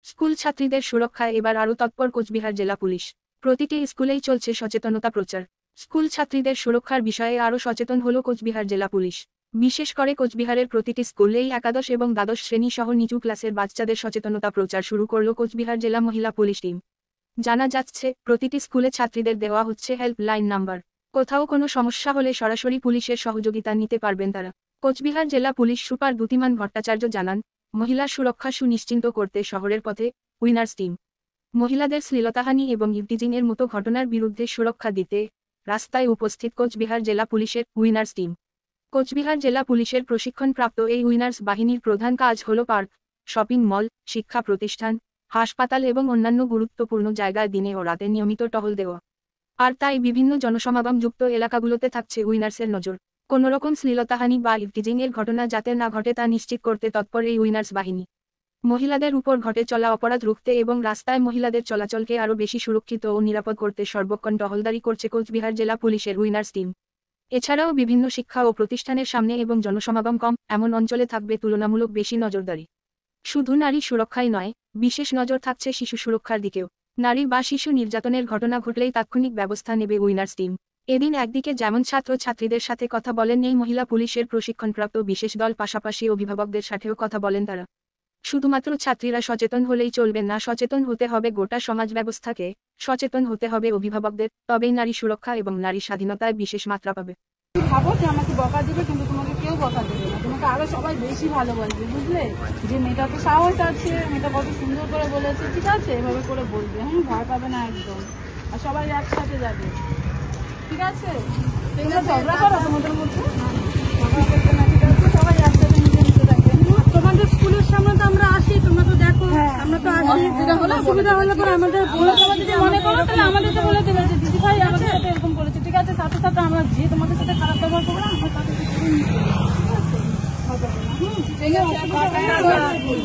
School ছাত্রীদের সুরক্ষায় এবার আরও তৎপর কোচবিহার জেলা পুলিশ। প্রতিটি স্কুলেই চলছে সচেতনতা প্রচার। স্কুল ছাত্রীদের সুরক্ষার বিষয়ে আরও সচেতন হল কোচবিহার জেলা পুলিশ। বিশেষ করে কোচবিহারের প্রতিটি স্কুলেই একাদশ এবং দ্বাদশ শ্রেণী সহ নিচু ক্লাসের বাচ্চাদের সচেতনতা প্রচার শুরু করল কোচবিহার জেলা মহিলা পুলিশ টিম। জানা যাচ্ছে, প্রতিটি স্কুলে ছাত্রীদের দেওয়া হচ্ছে হেল্পলাইন নাম্বার। কোথাও কোনো সমস্যা হলে সরাসরি পুলিশের সহযোগিতা নিতে পারবেন তারা। কোচবিহার জেলা পুলিশ সুপার দ্যুতিমান ভট্টাচার্য জানান, মহিলা সুরক্ষা সুনিশ্চিত করতে শহরের পথে উইনার্স টিম। মহিলাদের শ্লীলতাহানি এবং ইভটিজিংয়ের মতো ঘটনার বিরুদ্ধে সুরক্ষা দিতে রাস্তায় উপস্থিত কোচবিহার জেলা পুলিশের উইনার্স টিম। কোচবিহার জেলা পুলিশের প্রশিক্ষণপ্রাপ্ত এই উইনার্স বাহিনীর প্রধান কাজ হল পার্ক, শপিং মল, শিক্ষা প্রতিষ্ঠান, হাসপাতাল এবং অন্যান্য গুরুত্বপূর্ণ জায়গায় দিনে ও রাতে নিয়মিত টহল দেওয়া। আর তাই বিভিন্ন জনসমাগমযুক্ত এলাকাগুলোতে থাকছে উইনার্সের নজর। কোনোরকম শ্লীলতাহানি বা ইভটিজিংয়ের ঘটনা যাতে না ঘটে তা নিশ্চিত করতে তৎপর এই উইনার্স বাহিনী। মহিলাদের উপর ঘটে চলা অপরাধ রুখতে এবং রাস্তায় মহিলাদের চলাচলকে আরও বেশি সুরক্ষিত ও নিরাপদ করতে সর্বক্ষণ টহলদারি করছে কোচবিহার জেলা পুলিশের উইনার্স টিম। এছাড়াও বিভিন্ন শিক্ষা ও প্রতিষ্ঠানের সামনে এবং জনসমাগম কম এমন অঞ্চলে থাকবে তুলনামূলক বেশি নজরদারি। শুধু নারী সুরক্ষাই নয়, বিশেষ নজর থাকছে শিশু সুরক্ষার দিকেও। নারী বা শিশু নির্যাতনের ঘটনা ঘটলেই তাৎক্ষণিক ব্যবস্থা নেবে উইনার্স টিম। এদিন একদিকে যেমন ছাত্র ছাত্রীদের সাথে কথা বলেন এই মহিলা পুলিশের প্রশিক্ষণপ্রাপ্ত বিশেষ দল, পাশাপাশি অভিভাবকদের সাথেও কথা বলেন তারা। শুধুমাত্র ছাত্রীরা সচেতন হলেই চলবে না, সচেতন হতে হবে গোটা সমাজ ব্যবস্থাকে, সচেতন হতে হবে অভিভাবকদের, তবেই নারী সুরক্ষা এবং নারী স্বাধীনতায় বিশেষ মাত্রা পাবে। ভাবো যে আমাকে বকা দিবে, কিন্তু তোমাকে কেউ বকা দেবে না, তোমাকে আরো সবাই বেশি ভালোবাসবে, বুঝলে? যে মেয়েটা তো সাহস আছে, মেয়েটা কত সুন্দর করে বলেছে, ঠিক আছে, এভাবে করে বলবে, হ্যাঁ, ভয় পাবে না একদম। আর সবাই একসাথে যাবে, ঠিক আছে? তোমরা ঝগড়া করো তোমাদের মধ্যে, ঝগড়া করবে না, ঠিক আছে? সবাই একসাথে মিলে মিশে থাকবে। তোমাদের স্কুলের সামনে তো আমরা আসি, তোমরা তো দেখো, আমরা তো আসি। অসুবিধা হলে পরে আমাদের বলে দেবে, যদি মনে করো তাহলে আমাদেরকে বলে দেবে যে দিদি ভাই আমাদের সাথে এরকম করেছে, ঠিক আছে? সাথে সাথে আমরা যে তোমাদের সাথে খারাপ ব্যবহার করবো না, আমরা তাদের সাথে ঠিক আছে, হবে না।